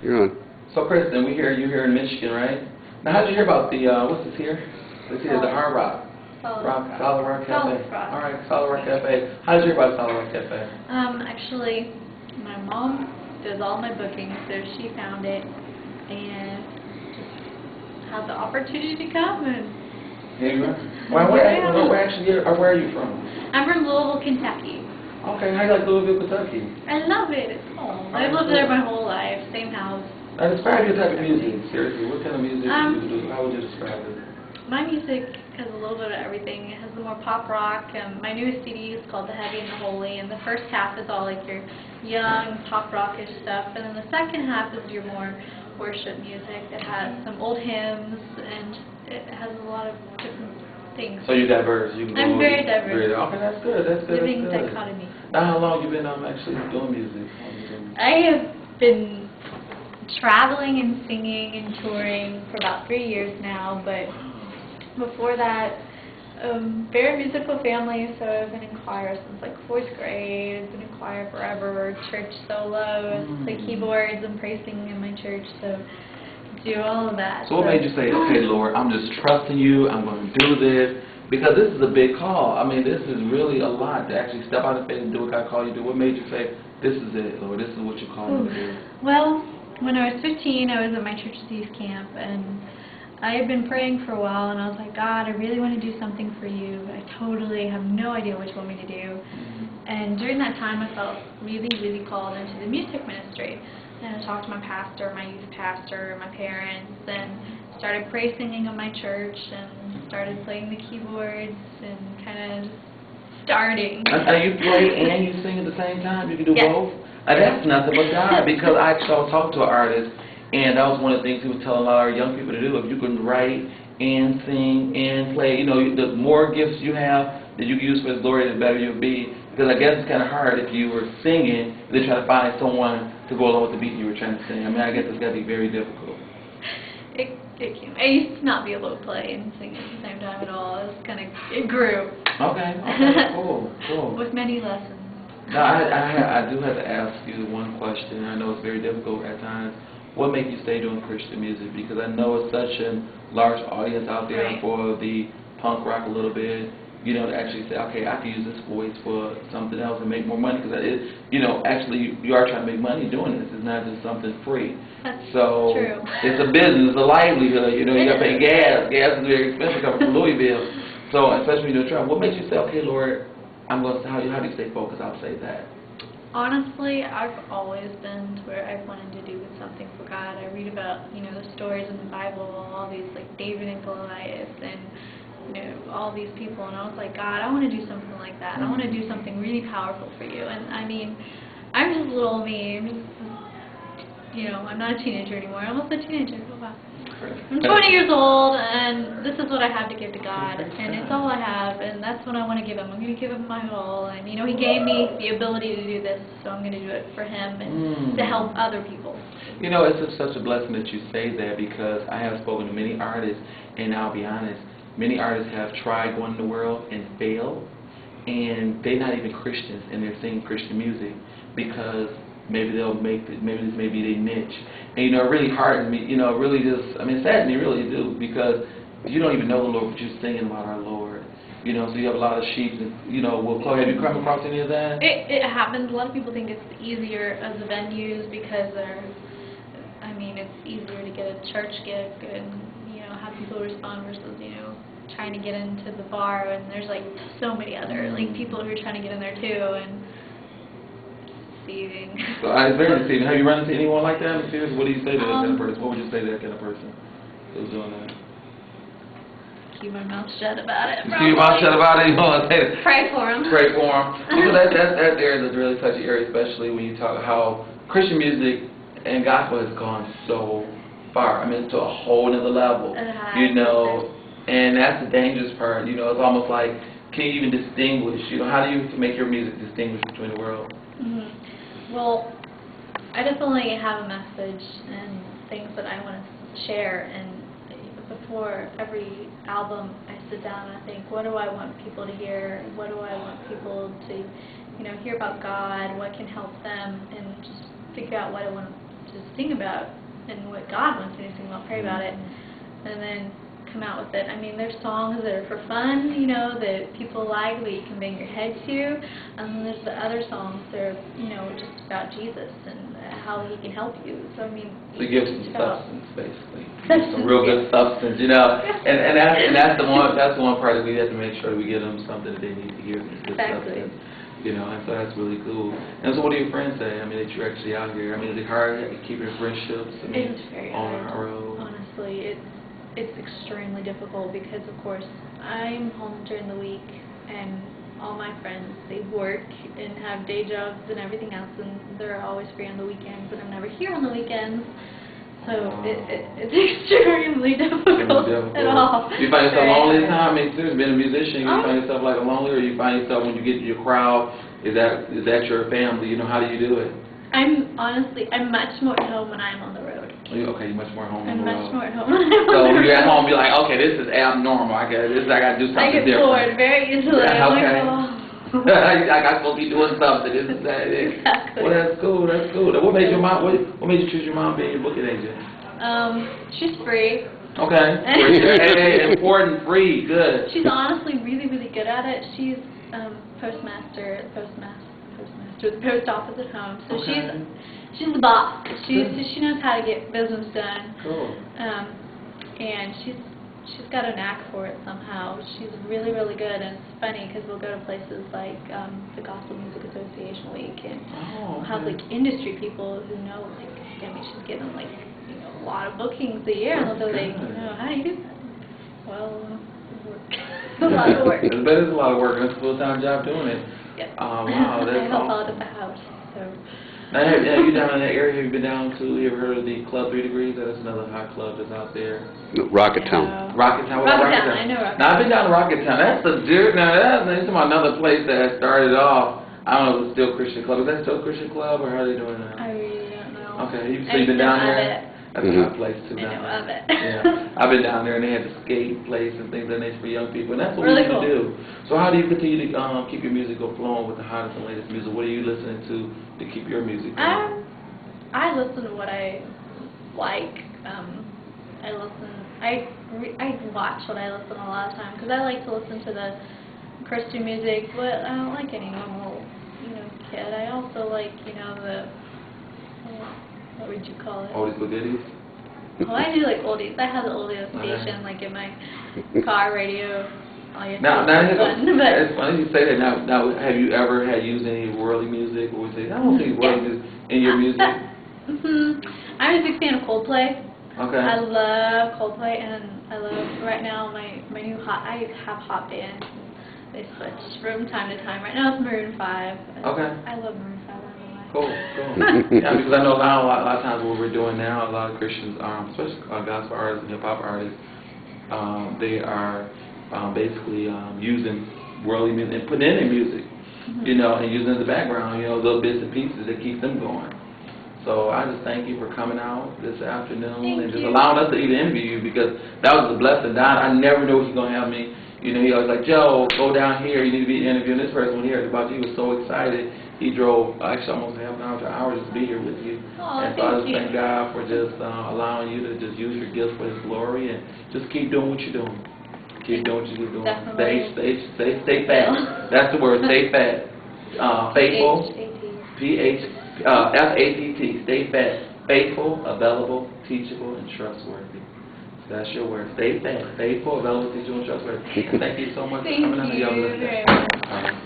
You're on. So, Kristyn, you're here in Michigan, right? Now, how did you hear about the, what's this here? This here, the Hard Rock. Solid Rock Cafe. All right, Solid Rock Cafe. How did you hear about Solid Rock Cafe? Actually, my mom does all my bookings, so she found it and just had the opportunity to come. And Here you are. Where are you from? I'm from Louisville, Kentucky. Okay, how do you like Louisville, Kentucky? I love it. It's home. I've lived there my whole life. Same house. Now, describe your type of music. Seriously, what kind of music do you do? How would you describe it? My music has a little bit of everything. It has the more pop rock. My newest CD is called The Heavy and the Holy, and the first half is all like your young pop rockish stuff, and then the second half is your more worship music that has some old hymns, and it has a lot of different things. So you're diverse. I'm very diverse. Okay, that's good. That's good. Living that's good. dichotomy. Now, how long you been actually doing music? I have been traveling and singing and touring for about 3 years now, but before that, very musical family, so I've been in choir since like 4th grade. I've been in choir forever, church solo, play keyboards and praise singing in my church, so do all of that. So what made you say, okay, Lord, I'm just trusting you, I'm going to do this, because this is a big call. I mean, this is really a lot to actually step out of faith and do what God called you to do. What made you say, this is it, Lord, this is what you called me to do? Well, when I was 15, I was at my church's youth camp, and I had been praying for a while, and I was like, God, I really want to do something for you. I totally have no idea what you want me to do. And during that time, I felt really, really called into the music ministry. And I talked to my pastor, my youth pastor, my parents, and started praise singing at my church, and started playing the keyboards, and kind of starting. You play and you sing at the same time? You can do both? That's nothing but God, because I was talking to an artist, and that was one of the things he was telling a lot of our young people to do. If you can write and sing and play, the more gifts you have that you can use for His glory, the better you'll be. Because I guess it's kind of hard if you were singing and then try to find someone to go along with the beat you were trying to sing. I mean, I guess it's got to be very difficult. It can. I used to not be able to play and sing at the same time at all. It grew. Okay, cool. With many lessons. Now, I do have to ask you one question. I know it's very difficult at times. What made you stay doing Christian music? Because I know it's such a large audience out there for the punk rock a little bit. To actually say, okay, I can use this voice for something else and make more money. Because actually, you are trying to make money doing this. It's not just something free. That's so true. It's a business, it's a livelihood. You got to pay gas. Gas is very expensive coming from Louisville. So especially when you're traveling, what makes you say, okay, Lord, I'm going to? How do you stay focused? I'll say that. Honestly, I've always been to where I've wanted to do something for God. I read about, the stories in the Bible, all these, like David and Goliath, and, all these people, and I was like, God, I want to do something like that. I want to do something really powerful for you. And, I mean, I'm just little me. I'm not a teenager anymore. I'm almost a teenager. Oh, wow. I'm 20 years old, and this is what I have to give to God, and it's all I have, and that's what I want to give Him. I'm going to give Him my all, and He gave me the ability to do this, so I'm going to do it for Him and to help other people. It's such a blessing that you say that, because I have spoken to many artists, and I'll be honest, many artists have tried going in the world and failed, and they're not even Christians, and they're singing Christian music because maybe they'll make it, maybe this may be their niche. And it really hardens me, it really just, it saddens me, really do, because you don't even know the Lord, but you're singing about our Lord. So you have a lot of sheep, and, Chloe, have you come across any of that? It happens. A lot of people think it's easier as the venues because it's easier to get a church gig and, have people respond versus, trying to get into the bar, and there's, so many other, people who are trying to get in there, too, and deceiving. So it's very deceiving. Have you run into anyone like that? I'm serious. What do you say to that kind of person? What would you say to that kind of person who's doing that? Keep my mouth shut about it. Keep your mouth shut about it. You don't want to say that. Pray for them. Pray for them. Because that area is a really touchy area, especially when you talk how Christian music and gospel has gone so far. To a whole other level. And that's the dangerous part. It's almost like, can you even distinguish? How do you make your music distinguish between the world? Well, I definitely have a message and things that I want to share, and before every album I sit down and I think, what do I want people to hear? What do I want people to, hear about God? What can help them? And just figure out what I want to to sing about and what God wants me to sing about, pray about it, and then come out with it. I mean, there's songs that are for fun, you know, that people like, that you can bang your head to, and then there's the other songs that are, you know, just about Jesus and how He can help you. So, I mean, to give some substance, basically. Some real good substance, you know. And that's the one part that we have to make sure that we give them something that they need to hear, some good substance. You know, and so that's really cool. And so what do your friends say? I mean, that you're actually out here. I mean, is it hard to keep your friendships? I mean, it's very on hard. our road? Honestly, it's extremely difficult because, of course, I'm home during the week, and all my friends, they work and have day jobs and everything else, and they're always free on the weekends, and I'm never here on the weekends. So it's extremely difficult at all. Do you find yourself lonely at times? I mean, seriously, being a musician, you find yourself like lonely, or you find yourself when you get to your crowd, is that your family? You know, how do you do it? I'm much more at home when I'm on the road. Okay, you're much more at home on the road. I'm much more at home when I'm on the road. So when you're at home, you're like, okay, this is abnormal. I got to do something different. I get bored very easily. Yeah, I'm okay. like, oh. I got to be doing something. This is that. Exactly. Well, that's cool. That's cool. What made your mom? What made you choose your mom being your booking agent? She's free. Okay. Hey, important, free, good. She's honestly really, really good at it. She's postmaster at the post office at home. So okay. she's the boss. She knows how to get business done. Cool. And she's got a knack for it somehow. She's really, really good, and it's funny because we'll go to places like the Gospel Music Association Week, and we'll have like industry people who know, like, I mean, she's getting like, you know, a lot of bookings a year, and they'll be like, you know, how do you do that? Well, work. It's a lot of work. But it's a lot of work, and it's a full-time job doing it. Yep. Wow, that's I help awesome. out at the house, so. Now, have you down in that area? Have you been down to? You ever heard of the Club 3 Degrees? That's another hot club that's out there. Rocketown. Rocketown. Rocketown. I know Rocketown. Now I've been down to Rocketown. That's the dude. Now that's another place that started off. I don't know if it's still Christian Club. Is that still Christian Club, or how are they doing that? I really don't know. Okay, so you've been down there. That's a hot place too. I know of it. Yeah, I've been down there, and they had the skate place and things like that for young people, and that's what really we need cool. to do. So how do you continue to keep your music flowing with the hottest and latest music? What are you listening to keep your music going? I listen to what I like. I watch what I listen a lot of times because I like to listen to the Christian music, but I don't like any normal, you know, kid. I also like, you know, the what would you call it? Oldies but goodies? Well, I do like oldies. I have the oldies station, like in my car radio. Now it's funny you say that. Now, have you ever used any worldly music, or would you say, I don't see worldly music in your music? I'm a big fan of Coldplay. Okay. I love Coldplay, and I love right now my new I have hot bands. They switch from time to time. Right now it's Maroon 5. Okay. I love Maroon 5. Cool. Yeah, because I know a lot of times what we're doing now, a lot of Christians, especially gospel artists and hip hop artists, they are basically using worldly music and putting it in music, you know, and using it in the background, you know, little bits and pieces that keep them going. So I just thank you for coming out this afternoon and just allowing us to even interview you, because that was a blessing. Don, I never knew he was going to have me. You know, he always like, Joe, go down here. You need to be interviewing this person. When he heard about you, he was so excited. He drove actually almost half an hour to an hour just to be here with you. Oh, and so I just thank God for just allowing you to just use your gifts for His glory, and just keep doing what you're doing. Keep doing what you're doing. Definitely. Stay fat. That's the word. Stay fat. Faithful. F-A-T-T. Stay fat. Faithful, available, teachable, and trustworthy. That's your word. Stay fat. Faithful, available, teachable, and trustworthy. Thank you so much for coming out. Thank you very much.